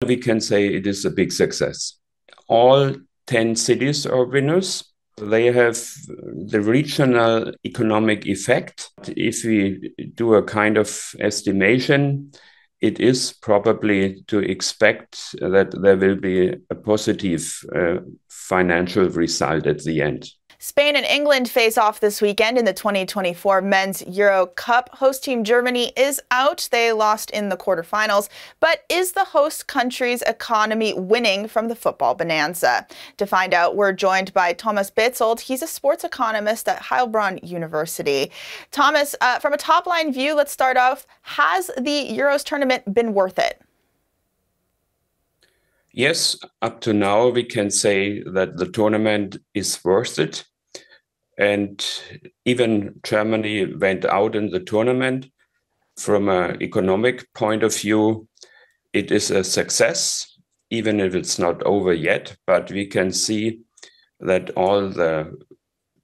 We can say it is a big success. All 10 cities are winners. They have the regional economic effect. If we do a kind of estimation, it is probably to expect that there will be a positive financial result at the end. Spain and England face off this weekend in the 2024 Men's Euro Cup. Host team Germany is out. They lost in the quarterfinals. But is the host country's economy winning from the football bonanza? To find out, we're joined by Thomas Bezold. He's a sports economist at Heilbronn University. Thomas, from a top-line view, let's start off. Has the Euros tournament been worth it? Yes, up to now, we can say that the tournament is worth it. And even Germany went out in the tournament. From an economic point of view, it is a success, even if it's not over yet. But we can see that all the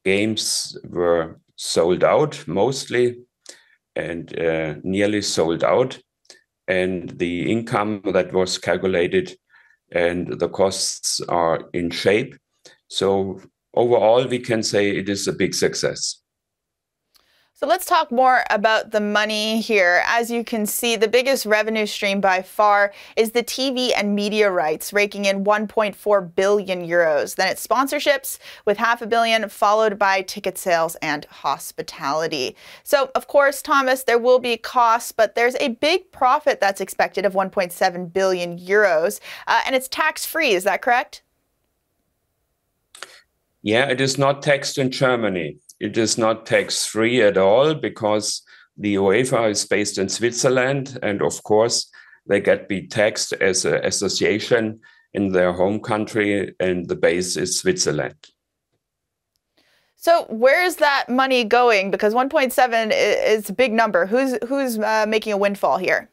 games were sold out mostly and nearly sold out. And the income that was calculated and the costs are in shape. So overall, we can say it is a big success. So let's talk more about the money here. As you can see, the biggest revenue stream by far is the TV and media rights, raking in 1.4 billion euros. Then it's sponsorships with $500 million, followed by ticket sales and hospitality. So, of course, Thomas, there will be costs, but there's a big profit that's expected of 1.7 billion euros, and it's tax-free. Is that correct? Yeah, it is not taxed in Germany. It is not tax-free at all because the UEFA is based in Switzerland. And of course, they get be taxed as an association in their home country, and the base is Switzerland. So where is that money going? Because 1.7 is a big number. Who's making a windfall here?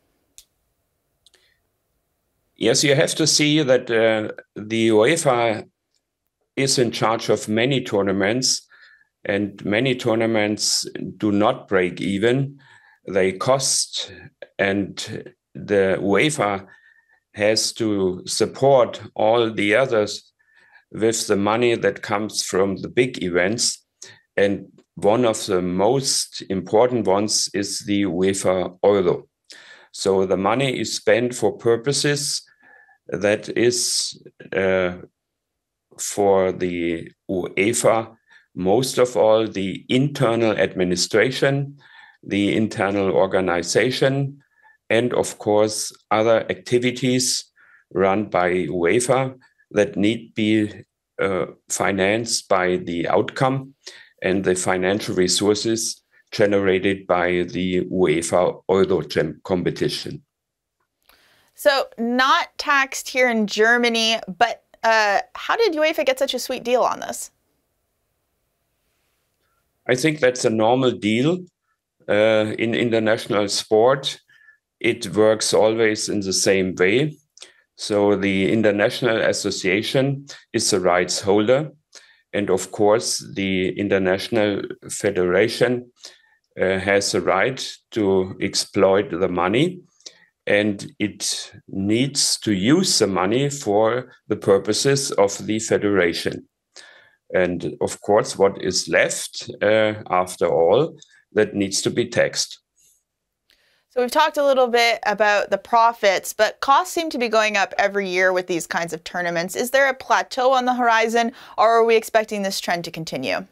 Yes, you have to see that the UEFA is in charge of many tournaments, and many tournaments do not break even. They cost, and the UEFA has to support all the others with the money that comes from the big events. And one of the most important ones is the UEFA Euro. So the money is spent for purposes that is for the UEFA, most of all, the internal administration, the internal organization, and of course, other activities run by UEFA that need be financed by the outcome and the financial resources generated by the UEFA Euro competition. So not taxed here in Germany, but how did UEFA get such a sweet deal on this? I think that's a normal deal in international sport. It works always in the same way. So the International Association is the rights holder. And of course, the International Federation has the right to exploit the money. And it needs to use the money for the purposes of the federation. And of course, what is left after all, that needs to be taxed. So we've talked a little bit about the profits, but costs seem to be going up every year with these kinds of tournaments. Is there a plateau on the horizon, or are we expecting this trend to continue?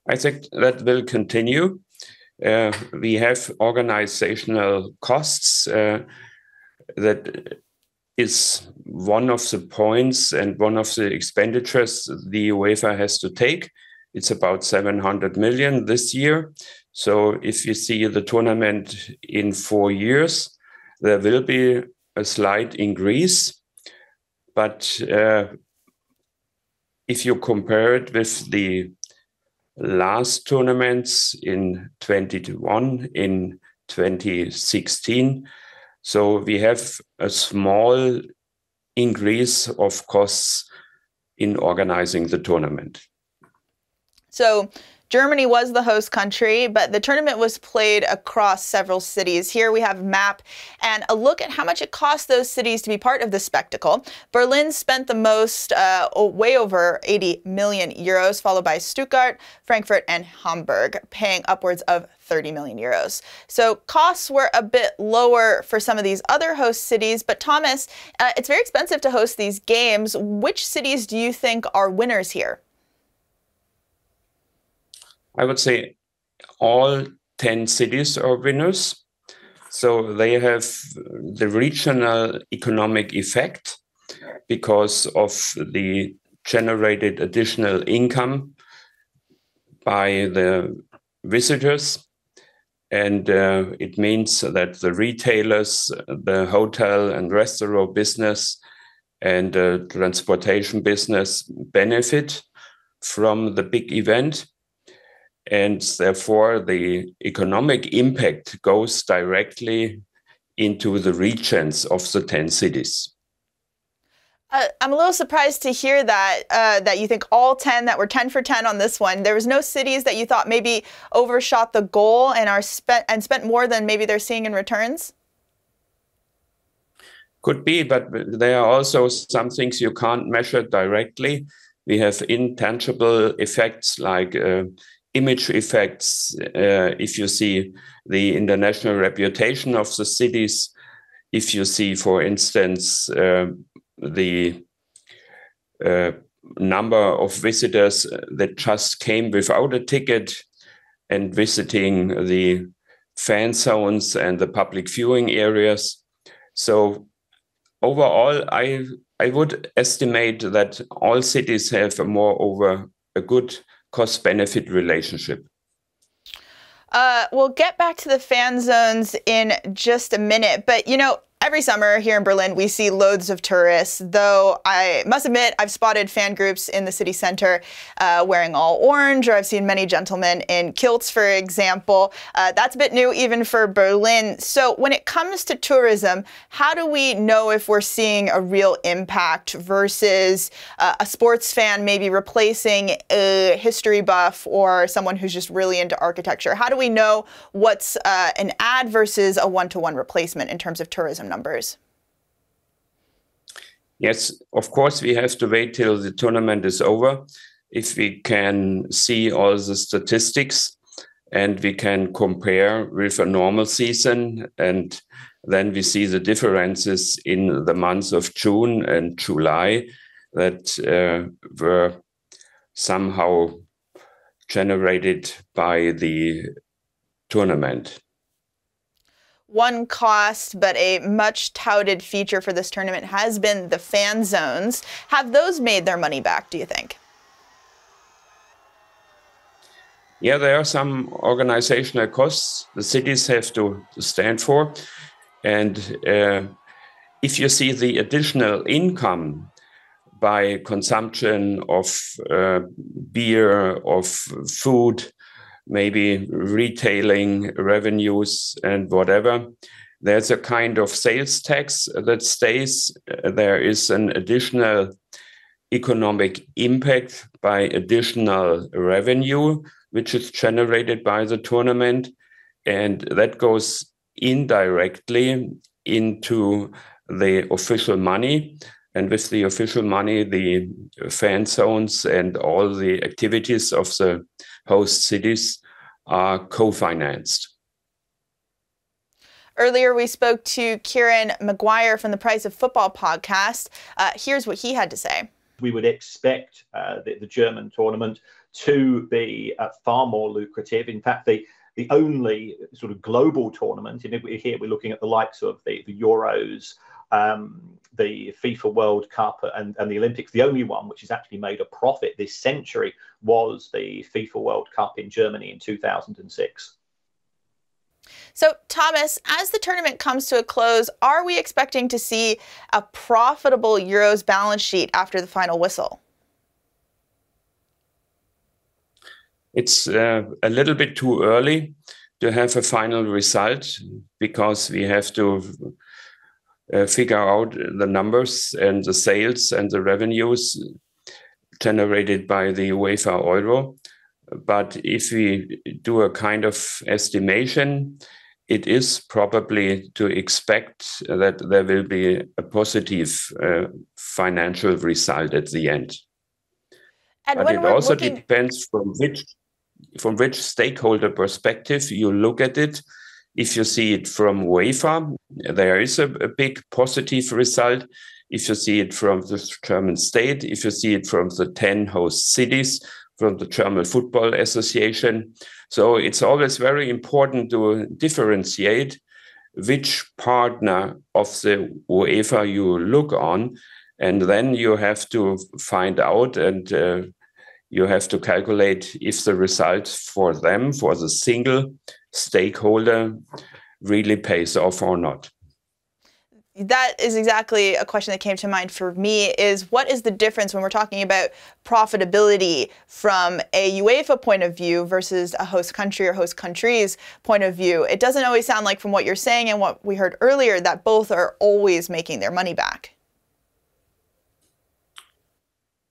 I think that will continue. We have organizational costs that is one of the points and one of the expenditures the UEFA has to take. It's about 700 million this year. So if you see the tournament in 4 years, there will be a slight increase. But if you compare it with the last tournaments in 2021, in 2016, so we have a small increase of costs in organizing the tournament. So Germany was the host country, but the tournament was played across several cities. Here we have a map and a look at how much it cost those cities to be part of the spectacle. Berlin spent the most, way over 80 million euros, followed by Stuttgart, Frankfurt, and Hamburg, paying upwards of 30 million euros. So costs were a bit lower for some of these other host cities, but Thomas, it's very expensive to host these games. Which cities do you think are winners here? I would say all 10 cities are winners. So they have the regional economic effect because of the generated additional income by the visitors. And it means that the retailers, the hotel and restaurant business and transportation business benefit from the big event. And therefore, the economic impact goes directly into the regions of the 10 cities. I'm a little surprised to hear that that you think all 10, that were 10 for 10 on this one. There was no cities that you thought maybe overshot the goal and are spent more than maybe they're seeing in returns? Could be, but there are also some things you can't measure directly. We have intangible effects like image effects. If you see the international reputation of the cities, if you see, for instance, the number of visitors that just came without a ticket and visiting the fan zones and the public viewing areas. So overall, I would estimate that all cities have a good cost-benefit relationship. We'll get back to the fan zones in just a minute, but every summer here in Berlin, we see loads of tourists, though I must admit I've spotted fan groups in the city center wearing all orange, or I've seen many gentlemen in kilts, for example. That's a bit new even for Berlin. So when it comes to tourism, how do we know if we're seeing a real impact versus a sports fan maybe replacing a history buff or someone who's just really into architecture? How do we know what's an ad versus a one-to-one replacement in terms of tourism numbers? Yes, of course, we have to wait till the tournament is over. If we can see all the statistics and we can compare with a normal season, and then we see the differences in the months of June and July that were somehow generated by the tournament. One cost, but a much touted feature for this tournament has been the fan zones. Have those made their money back, do you think? Yeah, there are some organizational costs the cities have to stand for. And if you see the additional income by consumption of beer, of food, maybe retailing revenues and whatever, there's a kind of sales tax that stays. There is an additional economic impact by additional revenue, which is generated by the tournament. And that goes indirectly into the official money. And with the official money, the fan zones and all the activities of the host cities are co-financed. Earlier, we spoke to Kieran McGuire from the Price of Football podcast. Here's what he had to say. We would expect the German tournament to be far more lucrative. In fact, the only sort of global tournament, and here we're looking at the likes of the Euros, the FIFA World Cup and the Olympics. The only one which has actually made a profit this century was the FIFA World Cup in Germany in 2006. So, Thomas, as the tournament comes to a close, are we expecting to see a profitable Euros balance sheet after the final whistle? It's a little bit too early to have a final result because we have to figure out the numbers and the sales and the revenues generated by the UEFA Euro. But if we do a kind of estimation, it is probably to expect that there will be a positive financial result at the end. And but when it we're also looking... depends from which stakeholder perspective you look at it. If you see it from UEFA, there is a big positive result. If you see it from the German state, if you see it from the 10 host cities, from the German Football Association. So it's always very important to differentiate which partner of the UEFA you look on, and then you have to find out and you have to calculate if the result for them, for the single stakeholder, really pays off or not. That is exactly a question that came to mind for me, is what is the difference when we're talking about profitability from a UEFA point of view versus a host country or host countries point of view? It doesn't always sound like, from what you're saying and what we heard earlier, that both are always making their money back.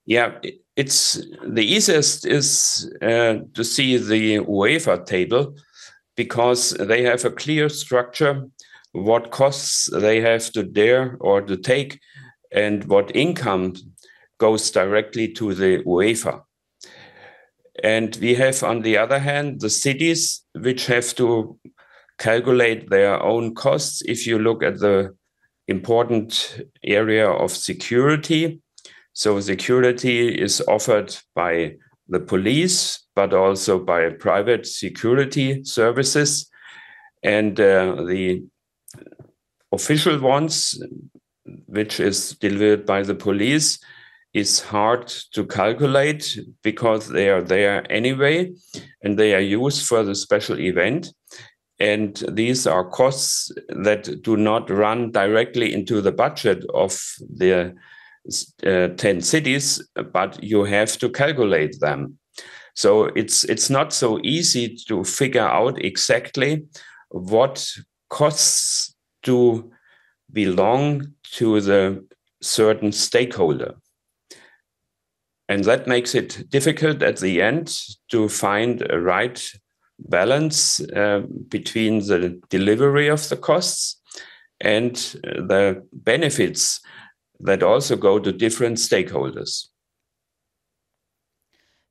Yeah, it's the easiest is to see the UEFA table, because they have a clear structure, what costs they have to dare or to take, and what income goes directly to the UEFA. And we have, on the other hand, the cities which have to calculate their own costs. If you look at the important area of security, so security is offered by the police, but also by private security services. And the official ones, which is delivered by the police, is hard to calculate because they are there anyway, and they are used for the special event. And these are costs that do not run directly into the budget of the 10 cities, but you have to calculate them. So it's not so easy to figure out exactly what costs do belong to the certain stakeholder. And that makes it difficult at the end to find a right balance between the delivery of the costs and the benefits that also go to different stakeholders.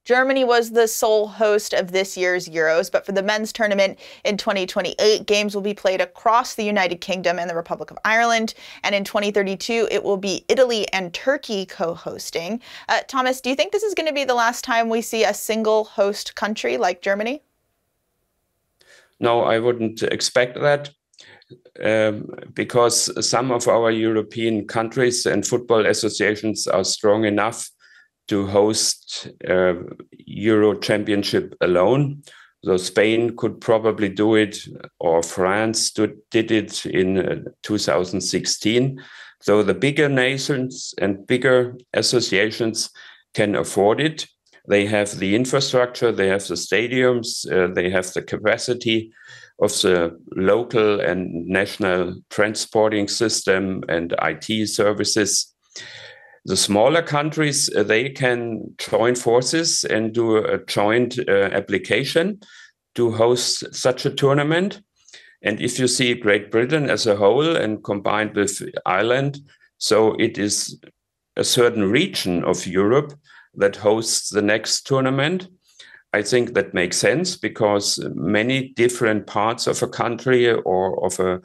Germany was the sole host of this year's Euros, but for the men's tournament in 2028, games will be played across the United Kingdom and the Republic of Ireland. And in 2032, it will be Italy and Turkey co-hosting. Thomas, do you think this is going to be the last time we see a single host country like Germany? No, I wouldn't expect that. Because some of our European countries and football associations are strong enough to host Euro Championship alone. So Spain could probably do it, or France did it in 2016. So the bigger nations and bigger associations can afford it. They have the infrastructure, they have the stadiums, they have the capacity of the local and national transporting system and IT services. The smaller countries, they can join forces and do a joint application to host such a tournament. And if you see Great Britain as a whole and combined with Ireland, so it is a certain region of Europe that hosts the next tournament. I think that makes sense because many different parts of a country or of a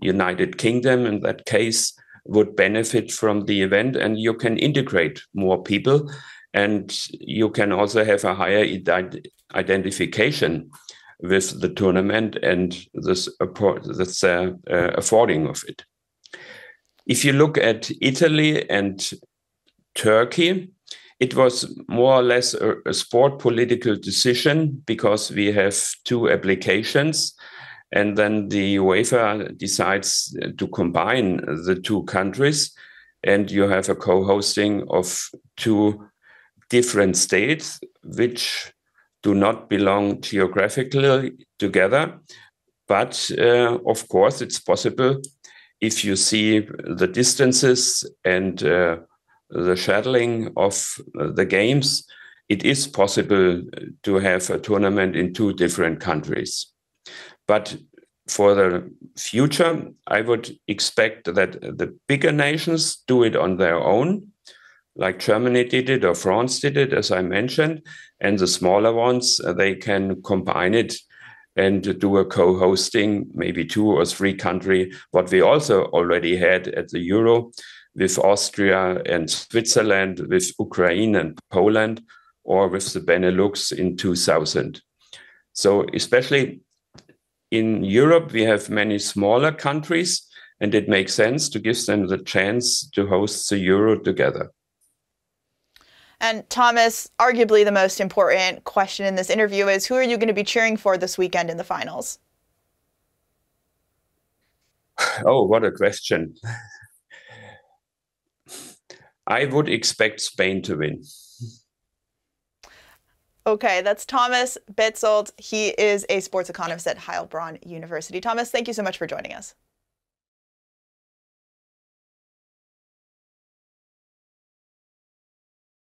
United Kingdom, in that case, would benefit from the event, and you can integrate more people, and you can also have a higher identification with the tournament and this affording of it. If you look at Italy and Turkey, it was more or less a sport political decision because we have two applications. And then the UEFA decides to combine the two countries, and you have a co-hosting of two different states which do not belong geographically together. But of course, it's possible if you see the distances and the scheduling of the games, it is possible to have a tournament in 2 different countries. But for the future, I would expect that the bigger nations do it on their own, like Germany did it or France did it, as I mentioned, and the smaller ones, they can combine it and do a co-hosting, maybe 2 or 3 countries, what we also already had at the Euro with Austria and Switzerland, with Ukraine and Poland, or with the Benelux in 2000. So especially in Europe, we have many smaller countries, and it makes sense to give them the chance to host the Euro together. And Thomas, arguably the most important question in this interview is, who are you going to be cheering for this weekend in the finals? Oh, what a question. I would expect Spain to win. Okay, that's Thomas Bezold. He is a sports economist at Heilbronn University. Thomas, thank you so much for joining us.